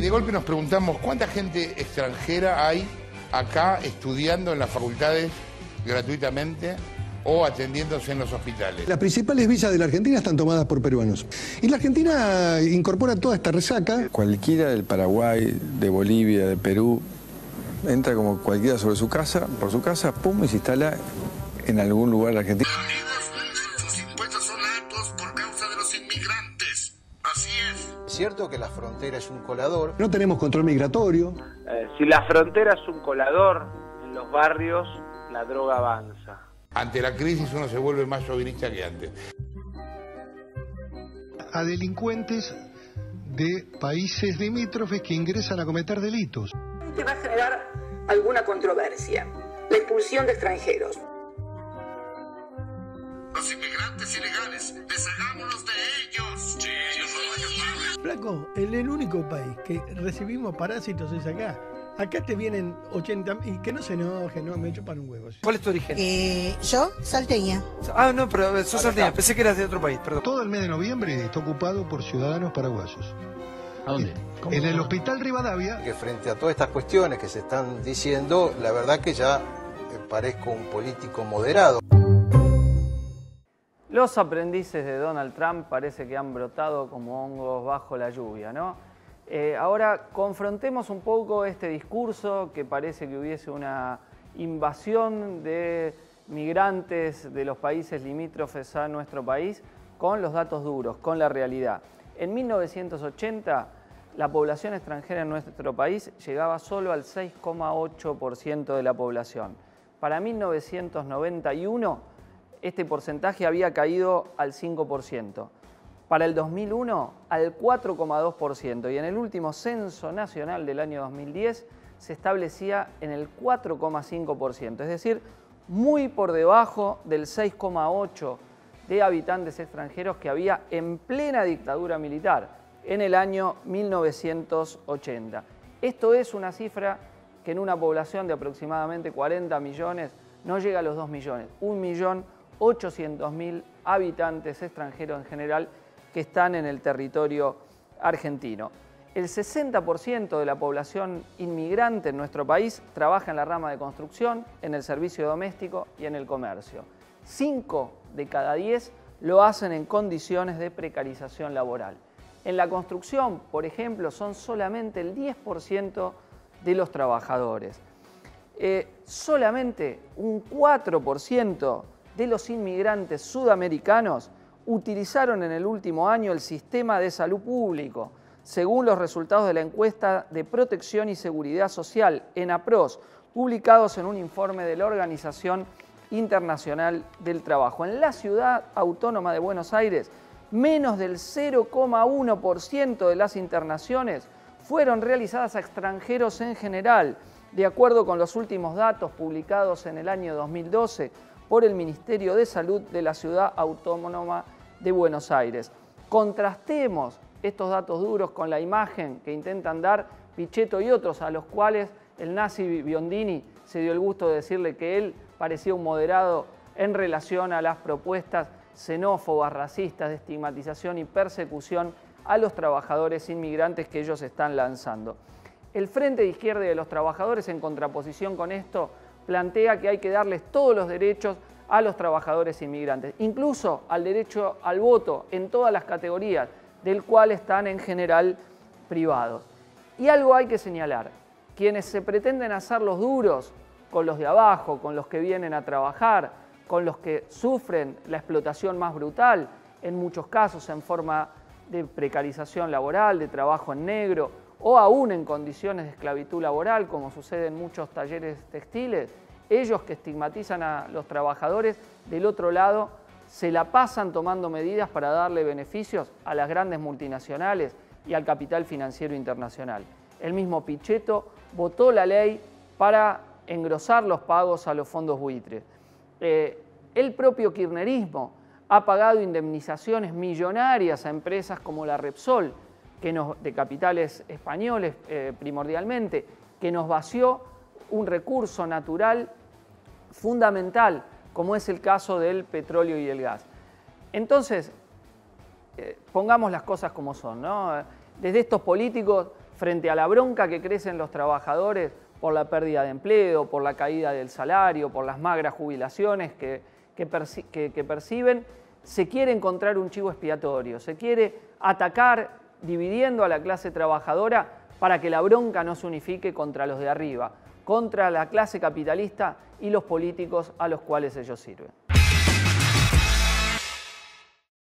Y de golpe nos preguntamos, ¿cuánta gente extranjera hay acá estudiando en las facultades gratuitamente o atendiéndose en los hospitales? Las principales villas de la Argentina están tomadas por peruanos. Y la Argentina incorpora toda esta resaca. Cualquiera del Paraguay, de Bolivia, de Perú, entra como cualquiera sobre su casa, por su casa, pum, y se instala en algún lugar de la Argentina. Sus impuestos son altos por causa de los inmigrantes. Así es. Es cierto que la frontera es un colador. No tenemos control migratorio. Si la frontera es un colador, en los barrios la droga avanza. Ante la crisis uno se vuelve más chauvinista que antes. A delincuentes de países limítrofes que ingresan a cometer delitos. Que va a generar alguna controversia, la expulsión de extranjeros. Los inmigrantes ilegales, deshagámonos de ellos. Sí, ellos no vayan. Flaco, el único país que recibimos parásitos es acá. Acá te vienen 80 y que no se enojen, no me chupan un huevo. ¿Cuál es tu origen? Yo, salteña. Ah, no, pero sos salteña, pensé que eras de otro país, perdón. Todo el mes de noviembre está ocupado por ciudadanos paraguayos. ¿A dónde? En el Hospital Rivadavia. Que frente a todas estas cuestiones que se están diciendo, la verdad que ya parezco un político moderado. Los aprendices de Donald Trump parece que han brotado como hongos bajo la lluvia, ¿no? Ahora confrontemos un poco este discurso que parece que hubiese una invasión de migrantes de los países limítrofes a nuestro país con los datos duros, con la realidad. En 1980 la población extranjera en nuestro país llegaba solo al 6,8% de la población. Para 1991 este porcentaje había caído al 5%. Para el 2001 al 4,2% y en el último censo nacional del año 2010 se establecía en el 4,5%, es decir, muy por debajo del 6,8% de habitantes extranjeros que había en plena dictadura militar en el año 1980. Esto es una cifra que en una población de aproximadamente 40 millones no llega a los 2 millones, 1.800.000 habitantes extranjeros en general que están en el territorio argentino. El 60% de la población inmigrante en nuestro país trabaja en la rama de construcción, en el servicio doméstico y en el comercio. 5 de cada 10 lo hacen en condiciones de precarización laboral. En la construcción, por ejemplo, son solamente el 10% de los trabajadores. Solamente un 4% de los inmigrantes sudamericanos utilizaron en el último año el sistema de salud público, según los resultados de la encuesta de Protección y Seguridad Social, ENAPROS, publicados en un informe de la Organización Internacional del Trabajo. En la ciudad autónoma de Buenos Aires, menos del 0,1% de las internaciones fueron realizadas a extranjeros en general, de acuerdo con los últimos datos publicados en el año 2012 por el Ministerio de Salud de la Ciudad Autónoma de Buenos Aires. Contrastemos estos datos duros con la imagen que intentan dar Pichetto y otros, a los cuales el nazi Biondini se dio el gusto de decirle que él parecía un moderado en relación a las propuestas xenófobas, racistas, de estigmatización y persecución a los trabajadores inmigrantes que ellos están lanzando. El Frente de Izquierda y de los Trabajadores, en contraposición con esto, plantea que hay que darles todos los derechos a los trabajadores inmigrantes, incluso al derecho al voto en todas las categorías, del cual están en general privados. Y algo hay que señalar: quienes se pretenden hacer los duros con los de abajo, con los que vienen a trabajar, con los que sufren la explotación más brutal, en muchos casos en forma de precarización laboral, de trabajo en negro o aún en condiciones de esclavitud laboral, como sucede en muchos talleres textiles, ellos que estigmatizan a los trabajadores, del otro lado se la pasan tomando medidas para darle beneficios a las grandes multinacionales y al capital financiero internacional. El mismo Pichetto votó la ley para engrosar los pagos a los fondos buitres. El propio kirchnerismo ha pagado indemnizaciones millonarias a empresas como la Repsol, de capitales españoles primordialmente, que nos vació un recurso natural fundamental, como es el caso del petróleo y el gas. Entonces, pongamos las cosas como son, ¿no? Desde estos políticos frente a la bronca que crecen los trabajadores por la pérdida de empleo, por la caída del salario, por las magras jubilaciones que perciben, se quiere encontrar un chivo expiatorio, se quiere atacar dividiendo a la clase trabajadora para que la bronca no se unifique contra los de arriba, contra la clase capitalista y los políticos a los cuales ellos sirven.